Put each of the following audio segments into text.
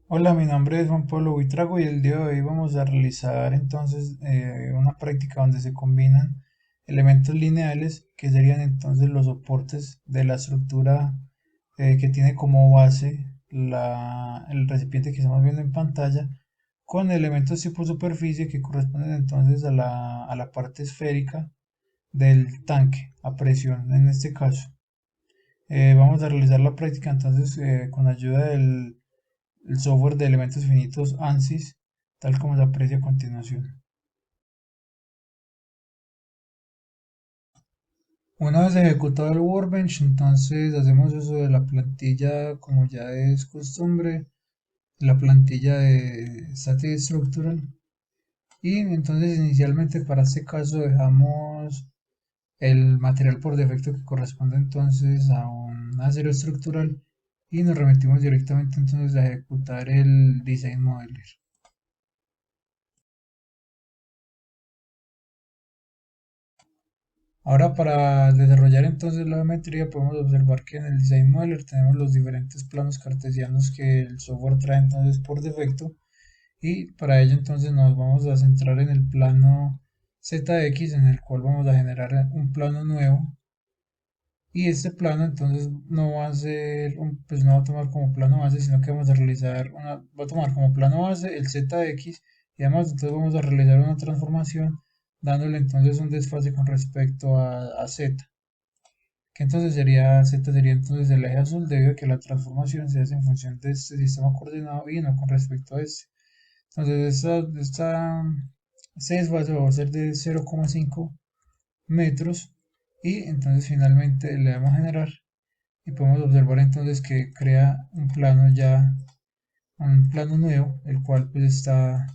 Hola, mi nombre es Juan Pablo Buitrago y el día de hoy vamos a realizar entonces una práctica donde se combinan elementos lineales que serían entonces los soportes de la estructura que tiene como base el recipiente que estamos viendo en pantalla con elementos tipo superficie que corresponden entonces a la parte esférica del tanque a presión en este caso. Vamos a realizar la práctica entonces con ayuda del el software de elementos finitos ANSYS, tal como se aprecia a continuación. Una vez ejecutado el Workbench, entonces hacemos uso de la plantilla, como ya es costumbre, la plantilla de Static Structural. Y entonces inicialmente para este caso dejamos el material por defecto que corresponde entonces a un acero estructural y nos remitimos directamente entonces a ejecutar el Design Modeler. Ahora para desarrollar entonces la geometría podemos observar que en el Design Modeler tenemos los diferentes planos cartesianos que el software trae entonces por defecto y para ello entonces nos vamos a centrar en el plano ZX en el cual vamos a generar un plano nuevo y este plano entonces no va a ser pues no va a tomar como plano base sino que vamos a realizar va a tomar como plano base el ZX y además entonces vamos a realizar una transformación dándole entonces un desfase con respecto a Z, que entonces sería Z sería entonces el eje azul debido a que la transformación se hace en función de este sistema coordenado y no con respecto a este. Entonces este desfase va a ser de 0,5 metros y entonces finalmente le damos a generar y podemos observar entonces que crea un plano nuevo, el cual pues está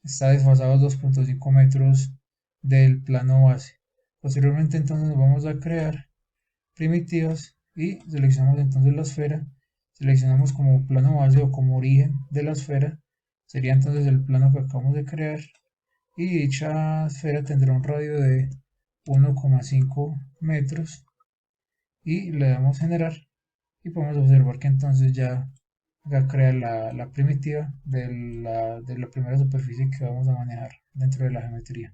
desfasado 2,5 metros del plano base. Posteriormente entonces nos vamos a crear primitivas y seleccionamos entonces la esfera, seleccionamos como plano base o como origen de la esfera, sería entonces el plano que acabamos de crear y dicha esfera tendrá un radio de 1,5 metros y le damos generar y podemos observar que entonces ya crea la primitiva de la primera superficie que vamos a manejar dentro de la geometría.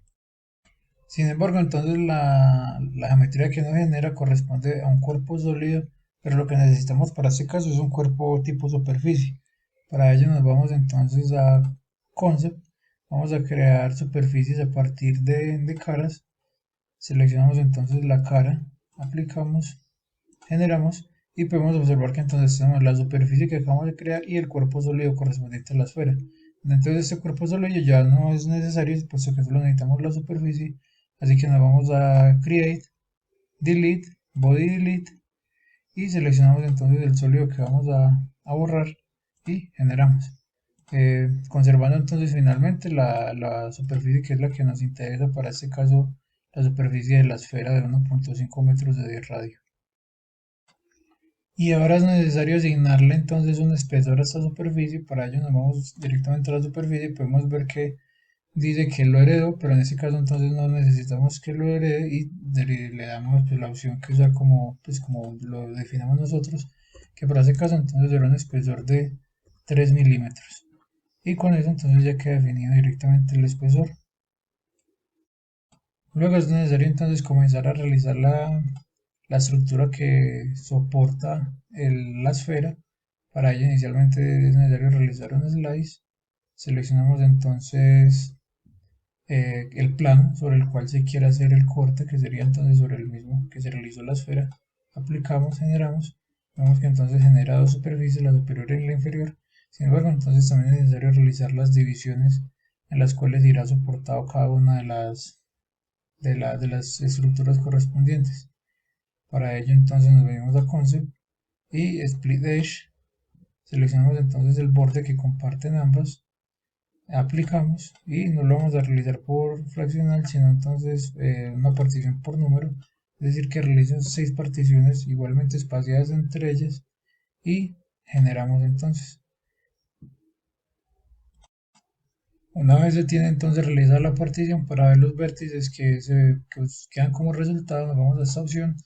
Sin embargo, entonces la geometría que nos genera corresponde a un cuerpo sólido, pero lo que necesitamos para este caso es un cuerpo tipo superficie. Para ello nos vamos entonces a Concept, vamos a crear superficies a partir de caras, seleccionamos entonces la cara, aplicamos, generamos y podemos observar que entonces tenemos la superficie que acabamos de crear y el cuerpo sólido correspondiente a la esfera. Dentro de este cuerpo sólido ya no es necesario, puesto que solo necesitamos la superficie, así que nos vamos a Create, Delete, Body Delete y seleccionamos entonces el sólido que vamos a borrar y generamos. Conservando entonces finalmente la superficie que es la que nos interesa para este caso, la superficie de la esfera de 1,5 metros de radio. Y ahora es necesario asignarle entonces un espesor a esta superficie. Para ello nos vamos directamente a la superficie y podemos ver que dice que lo heredó, pero en este caso entonces no necesitamos que lo herede y le damos pues, la opción que usa como lo definamos nosotros, que para ese caso entonces será un espesor de 3 milímetros. Y con eso entonces ya queda definido directamente el espesor. Luego es necesario entonces comenzar a realizar la estructura que soporta la esfera. Para ello inicialmente es necesario realizar un slice. Seleccionamos entonces el plano sobre el cual se quiere hacer el corte, que sería entonces sobre el mismo que se realizó la esfera. Aplicamos, generamos. Vemos que entonces genera dos superficies, la superior y la inferior. Sin embargo, entonces también es necesario realizar las divisiones en las cuales irá soportado cada una de las estructuras correspondientes. Para ello entonces nos venimos a Concept y Split Edge, seleccionamos entonces el borde que comparten ambas, aplicamos y no lo vamos a realizar por fraccional, sino entonces una partición por número, es decir que realicen 6 particiones igualmente espaciadas entre ellas y generamos entonces. Una vez se tiene entonces realizada la partición para ver los vértices que quedan como resultado, nos vamos a esta opción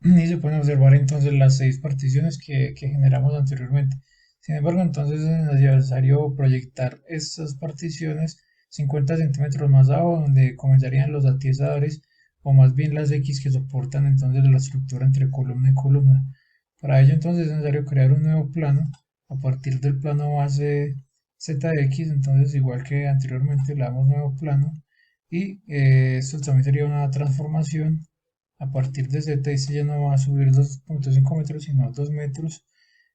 y se pueden observar entonces las 6 particiones que generamos anteriormente. Sin embargo, entonces es necesario proyectar estas particiones 50 centímetros más abajo, donde comenzarían los atiesadores, o más bien las X que soportan entonces la estructura entre columna y columna. Para ello entonces es necesario crear un nuevo plano a partir del plano base ZX, entonces igual que anteriormente le damos nuevo plano y esto también sería una transformación a partir de Z, y este ya no va a subir 2.5 metros sino 2 metros,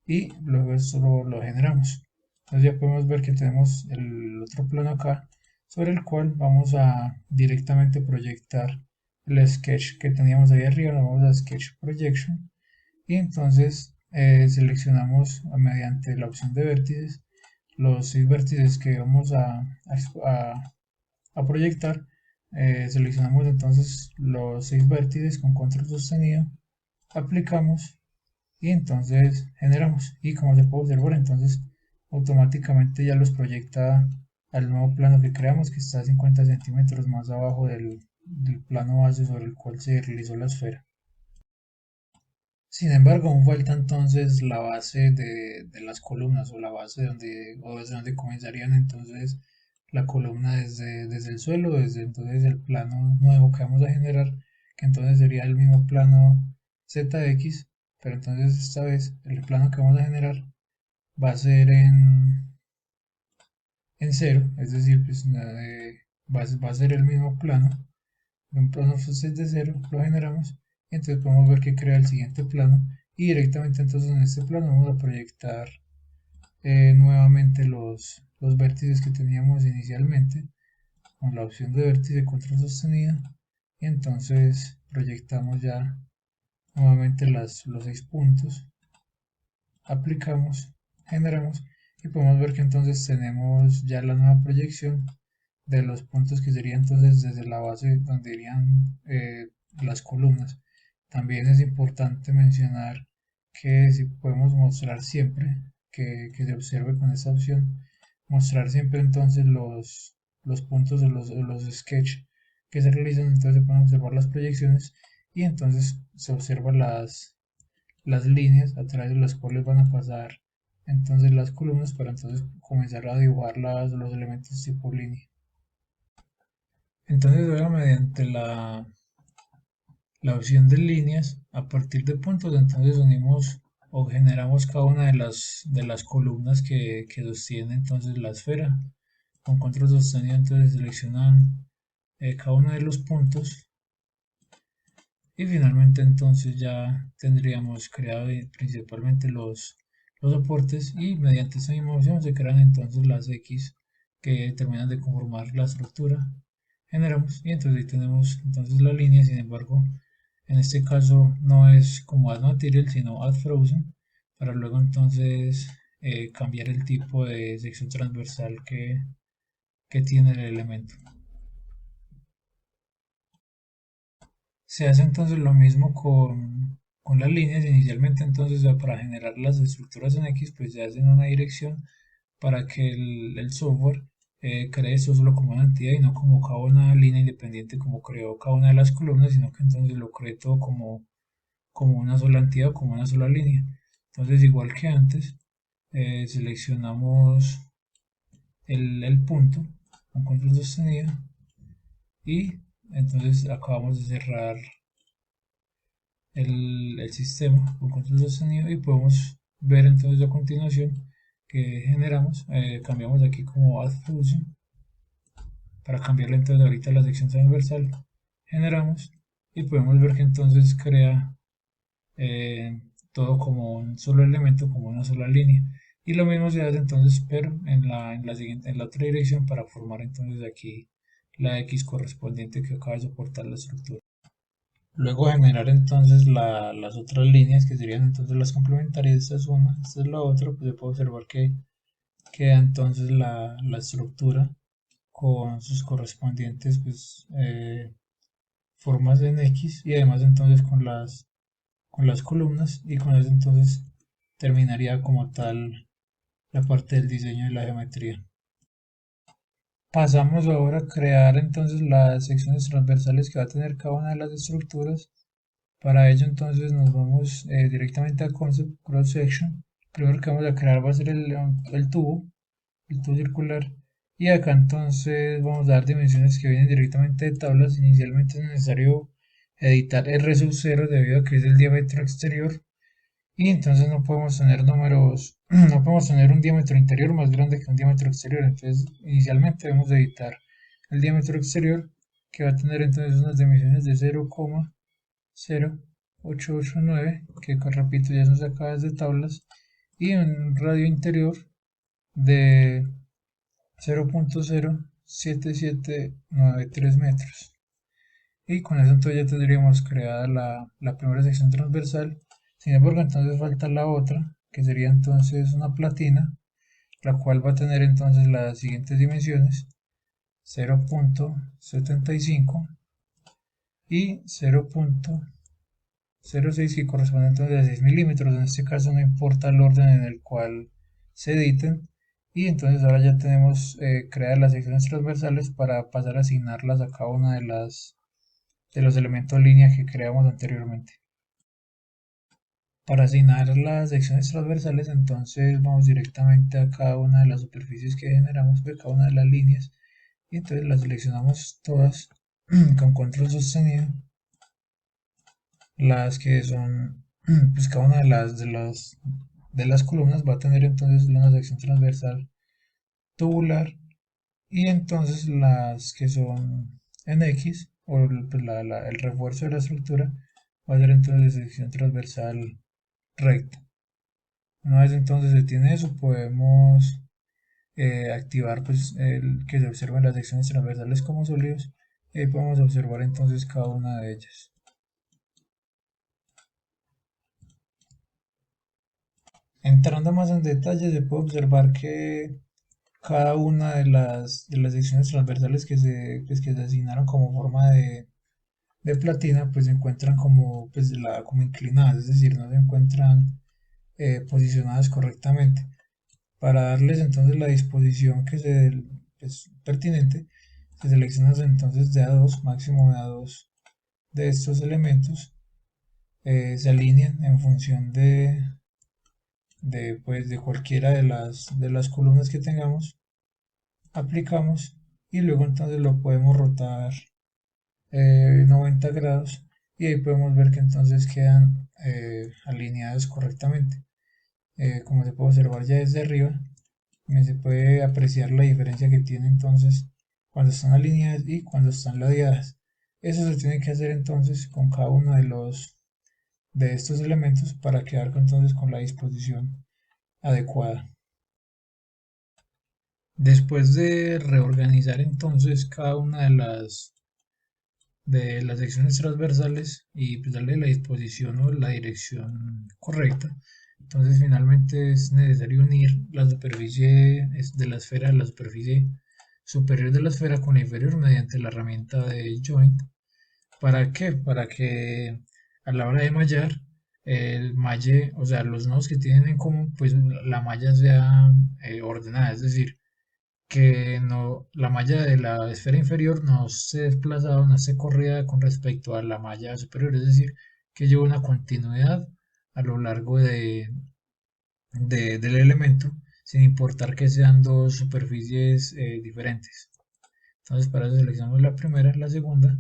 y luego esto lo generamos. Entonces ya podemos ver que tenemos el otro plano acá sobre el cual vamos a directamente proyectar el sketch que teníamos ahí arriba. Lo vamos a Sketch Projection y entonces seleccionamos mediante la opción de vértices los 6 vértices que vamos a proyectar. Seleccionamos entonces los 6 vértices con control sostenido, aplicamos y entonces generamos, y como se puede observar entonces automáticamente ya los proyecta al nuevo plano que creamos, que está a 50 centímetros más abajo del plano base sobre el cual se realizó la esfera. Sin embargo, aún falta entonces la base de las columnas, o la base desde donde comenzarían entonces la columna desde el suelo, desde entonces el plano nuevo que vamos a generar, que entonces sería el mismo plano ZX, pero entonces esta vez el plano que vamos a generar va a ser en cero, es decir, pues, va a ser el mismo plano, un plano de cero, lo generamos, y entonces podemos ver que crea el siguiente plano, y directamente entonces en este plano vamos a proyectar nuevamente los vértices que teníamos inicialmente con la opción de vértice control sostenido, y entonces proyectamos ya nuevamente los 6 puntos, aplicamos, generamos, y podemos ver que entonces tenemos ya la nueva proyección de los puntos que serían entonces desde la base donde irían las columnas. También es importante mencionar que si podemos mostrar siempre, que se observe con esta opción, mostrar siempre entonces los puntos de los sketch que se realizan, entonces se pueden observar las proyecciones, y entonces se observan las líneas a través de las cuales van a pasar entonces las columnas, para entonces comenzar a dibujar los elementos tipo línea. Entonces ahora mediante la opción de líneas a partir de puntos, entonces unimos o generamos cada una de las columnas que sostiene entonces la esfera. Con control sostenido entonces seleccionan cada uno de los puntos, y finalmente entonces ya tendríamos creado principalmente los soportes, y mediante esta misma opción se crean entonces las X que terminan de conformar la estructura. Generamos y entonces ahí tenemos entonces la línea. Sin embargo, en este caso no es como add material sino add frozen, para luego entonces cambiar el tipo de sección transversal que tiene el elemento. Se hace entonces lo mismo con las líneas. Inicialmente entonces para generar las estructuras en X pues se hace en una dirección, para que el software cree esto solo como una entidad y no como cada una línea independiente como creó cada una de las columnas, sino que entonces lo cree todo como una sola entidad o como una sola línea. Entonces igual que antes, seleccionamos el punto con control sostenido, y entonces acabamos de cerrar el sistema con control sostenido, y podemos ver entonces a continuación que generamos. Cambiamos aquí como add fusion para cambiarle entonces ahorita la sección transversal, generamos, y podemos ver que entonces crea todo como un solo elemento, como una sola línea. Y lo mismo se hace entonces pero en la otra dirección, para formar entonces aquí la X correspondiente que acaba de soportar la estructura. Luego generar entonces las otras líneas que serían entonces las complementarias. Esta es una, esta es la otra. Pues se puede observar que queda entonces la estructura con sus correspondientes pues, formas en X, y además entonces con las columnas, y con eso entonces terminaría como tal la parte del diseño de la geometría. Pasamos ahora a crear entonces las secciones transversales que va a tener cada una de las estructuras. Para ello entonces nos vamos directamente a Concept Cross Section, primero que vamos a crear va a ser el tubo circular. Y acá entonces vamos a dar dimensiones que vienen directamente de tablas. Inicialmente es necesario editar R sub 0 debido a que es el diámetro exterior. Y entonces no podemos tener números, no podemos tener un diámetro interior más grande que un diámetro exterior. Entonces inicialmente debemos editar el diámetro exterior, que va a tener entonces unas dimensiones de 0,0889, que repito ya son sacadas de tablas, y un radio interior de 0,07793 metros. Y con eso entonces ya tendríamos creada la primera sección transversal. Sin embargo, entonces falta la otra, que sería entonces una platina, la cual va a tener entonces las siguientes dimensiones: 0,75 y 0,06, que corresponden entonces a 6 milímetros. En este caso no importa el orden en el cual se editen. Y entonces ahora ya tenemos creadas las secciones transversales para pasar a asignarlas a cada una de los elementos línea que creamos anteriormente. Para asignar las secciones transversales, entonces vamos directamente a cada una de las superficies que generamos de cada una de las líneas, y entonces las seleccionamos todas con control sostenido. Las que son, pues cada una de las columnas va a tener entonces una sección transversal tubular, y entonces las que son en X, o pues, el refuerzo de la estructura, va a ser entonces sección transversal recta. Una vez entonces se tiene eso, podemos activar pues el que se observen las secciones transversales como sólidos, y ahí podemos observar entonces cada una de ellas. Entrando más en detalle, se puede observar que cada una de las secciones transversales pues, que se asignaron como forma de platina, pues se encuentran como, pues, como inclinadas, es decir, no se encuentran posicionadas correctamente. Para darles entonces la disposición que se pues, pertinente, se selecciona entonces de A2, máximo de A2 de estos elementos, se alinean en función pues, de cualquiera de las columnas que tengamos, aplicamos, y luego entonces lo podemos rotar 90 grados, y ahí podemos ver que entonces quedan alineadas correctamente. Como se puede observar ya desde arriba, se puede apreciar la diferencia que tiene entonces cuando están alineadas y cuando están ladeadas. Eso se tiene que hacer entonces con cada uno de estos elementos para quedar entonces con la disposición adecuada. Después de reorganizar entonces cada una de las secciones transversales y pues darle la disposición o la dirección correcta, entonces finalmente es necesario unir la superficie de la esfera, la superficie superior de la esfera con la inferior mediante la herramienta de joint. ¿Para qué? Para que a la hora de mallar, el malle, o sea, los nodos que tienen en común, pues la malla sea ordenada, es decir, que no, la malla de la esfera inferior no se desplazado, no se corrida con respecto a la malla superior, es decir, que lleva una continuidad a lo largo del elemento, sin importar que sean dos superficies diferentes. Entonces, para eso seleccionamos la primera, la segunda,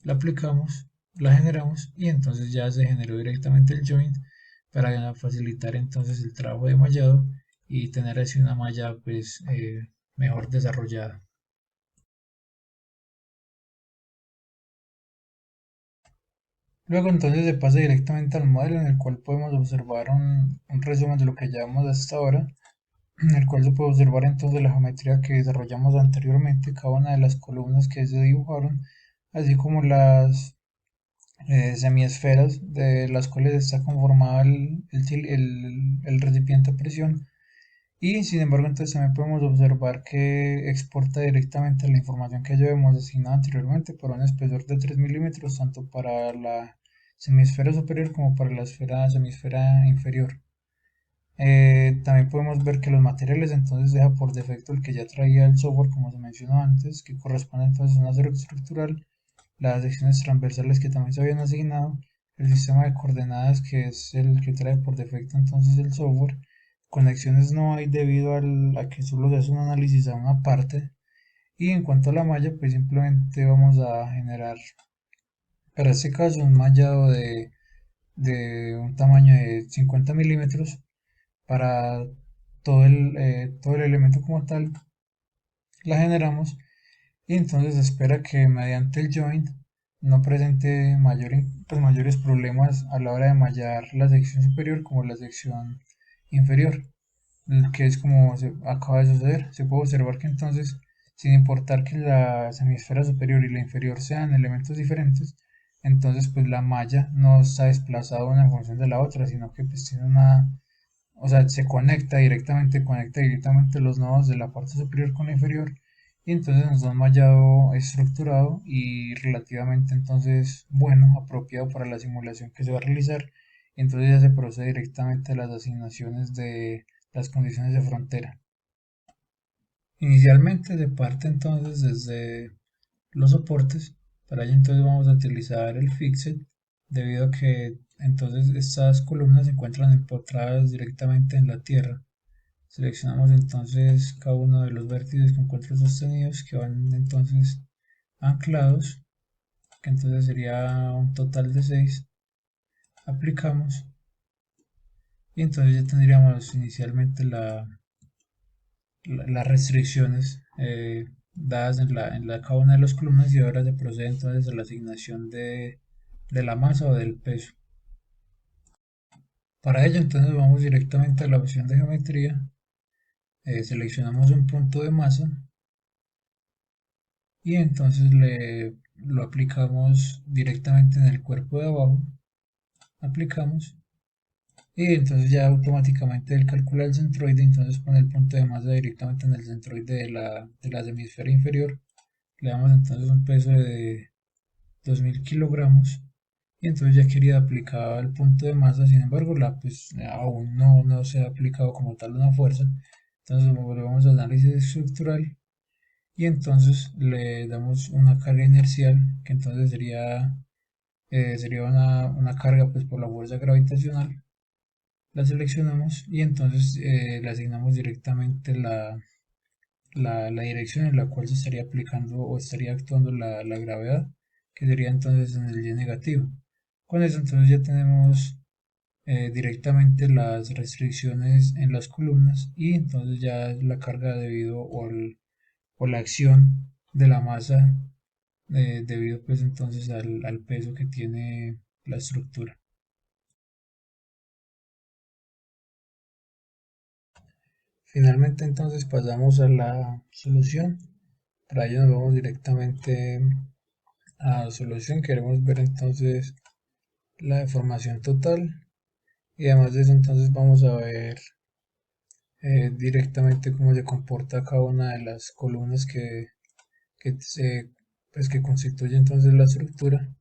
la aplicamos, la generamos, y entonces ya se generó directamente el joint para facilitar entonces el trabajo de mallado y tener así una malla pues mejor desarrollada. Luego entonces se pasa directamente al modelo, en el cual podemos observar un resumen de lo que llevamos hasta ahora, en el cual se puede observar entonces la geometría que desarrollamos anteriormente, cada una de las columnas que se dibujaron, así como las semiesferas de las cuales está conformado el recipiente a presión. Y sin embargo entonces también podemos observar que exporta directamente la información que ya habíamos asignado anteriormente por un espesor de 3 milímetros, tanto para la semisfera superior como para la semisfera inferior. También podemos ver que los materiales entonces deja por defecto el que ya traía el software, como se mencionó antes, que corresponde entonces a una acero estructural, las secciones transversales que también se habían asignado, el sistema de coordenadas que es el que trae por defecto entonces el software, conexiones no hay debido a que solo se hace un análisis a una parte. Y en cuanto a la malla, pues simplemente vamos a generar, para este caso, un mallado de un tamaño de 50 milímetros para todo el elemento como tal. La generamos y entonces espera que mediante el join no presente mayores problemas a la hora de mallar la sección superior como la sección inferior, que es como acaba de suceder. Se puede observar que entonces, sin importar que la semisfera superior y la inferior sean elementos diferentes, entonces pues la malla no está desplazada una en función de la otra, sino que pues tiene o sea, conecta directamente los nodos de la parte superior con la inferior, y entonces nos da un mallado estructurado y relativamente entonces bueno, apropiado para la simulación que se va a realizar. Y entonces ya se procede directamente a las asignaciones de las condiciones de frontera. Inicialmente se parte entonces desde los soportes. Para ello entonces vamos a utilizar el fixed, debido a que entonces estas columnas se encuentran empotradas directamente en la tierra. Seleccionamos entonces cada uno de los vértices con encuentros sostenidos que van entonces anclados, que entonces sería un total de 6. Aplicamos y entonces ya tendríamos inicialmente las restricciones dadas cada una de las columnas, y ahora se procede entonces a la asignación de la masa o del peso. Para ello entonces vamos directamente a la opción de geometría, seleccionamos un punto de masa y entonces lo aplicamos directamente en el cuerpo de abajo. Aplicamos y entonces ya automáticamente él calcula el centroide, entonces pone el punto de masa directamente en el centroide de la hemisfera inferior. Le damos entonces un peso de 2000 kilogramos y entonces ya quería aplicar el punto de masa. Sin embargo pues aún no se ha aplicado como tal una fuerza. Entonces volvemos al análisis estructural y entonces le damos una carga inercial, que entonces sería una carga pues por la fuerza gravitacional. La seleccionamos y entonces le asignamos directamente la dirección en la cual se estaría aplicando o estaría actuando la gravedad, que sería entonces en el y negativo. Con eso entonces ya tenemos directamente las restricciones en las columnas, y entonces ya la carga debido o la acción de la masa debido pues entonces al peso que tiene la estructura. Finalmente entonces pasamos a la solución. Para ello nos vamos directamente a la solución. Queremos ver entonces la deformación total, y además de eso entonces vamos a ver directamente cómo se comporta cada una de las columnas que, se, pues, que constituye entonces la estructura.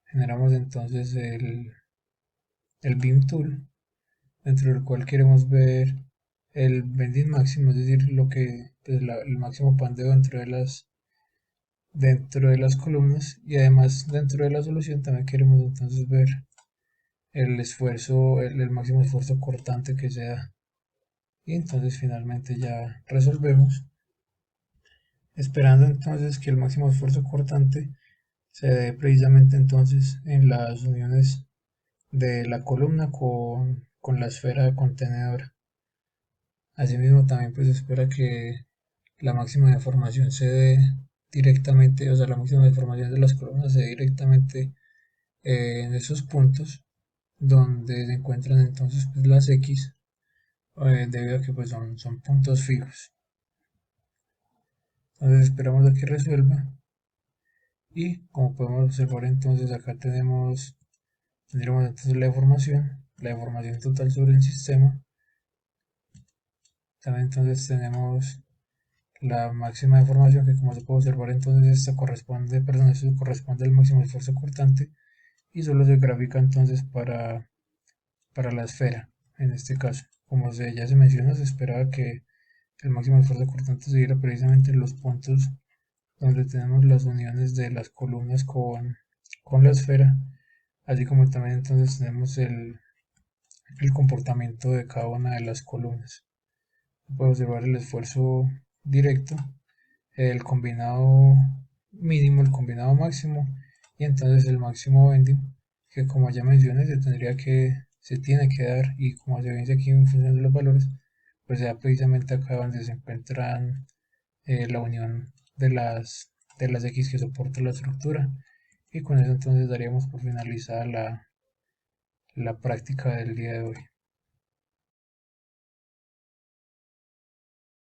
Generamos entonces el Beam Tool, dentro del cual queremos ver el bending máximo, es decir, pues, el máximo pandeo dentro de las columnas, y además dentro de la solución también queremos entonces ver el esfuerzo, el máximo esfuerzo cortante que se da. Y entonces finalmente ya resolvemos, esperando entonces que el máximo esfuerzo cortante se dé precisamente entonces en las uniones de la columna con la esfera contenedora. Asimismo también pues espera que la máxima deformación se dé directamente, o sea, la máxima deformación de las columnas se dé directamente en esos puntos donde se encuentran entonces pues, las X, debido a que pues son puntos fijos. Entonces esperamos a que resuelva, y como podemos observar entonces acá tendremos entonces la deformación total sobre el sistema. También entonces tenemos la máxima deformación, que como se puede observar entonces esto corresponde al máximo esfuerzo cortante, y solo se grafica entonces para la esfera. En este caso, como ya se menciona, se esperaba que el máximo esfuerzo cortante se diera precisamente en los puntos donde tenemos las uniones de las columnas con la esfera, así como también entonces tenemos el comportamiento de cada una de las columnas. Se puede observar el esfuerzo directo, el combinado mínimo, el combinado máximo y entonces el máximo bending, que como ya mencioné se tiene que dar, y como se dice aquí en función de los valores, pues sea precisamente acá donde se encuentran la unión de las X que soporta la estructura. Y con eso entonces daríamos por finalizada la práctica del día de hoy.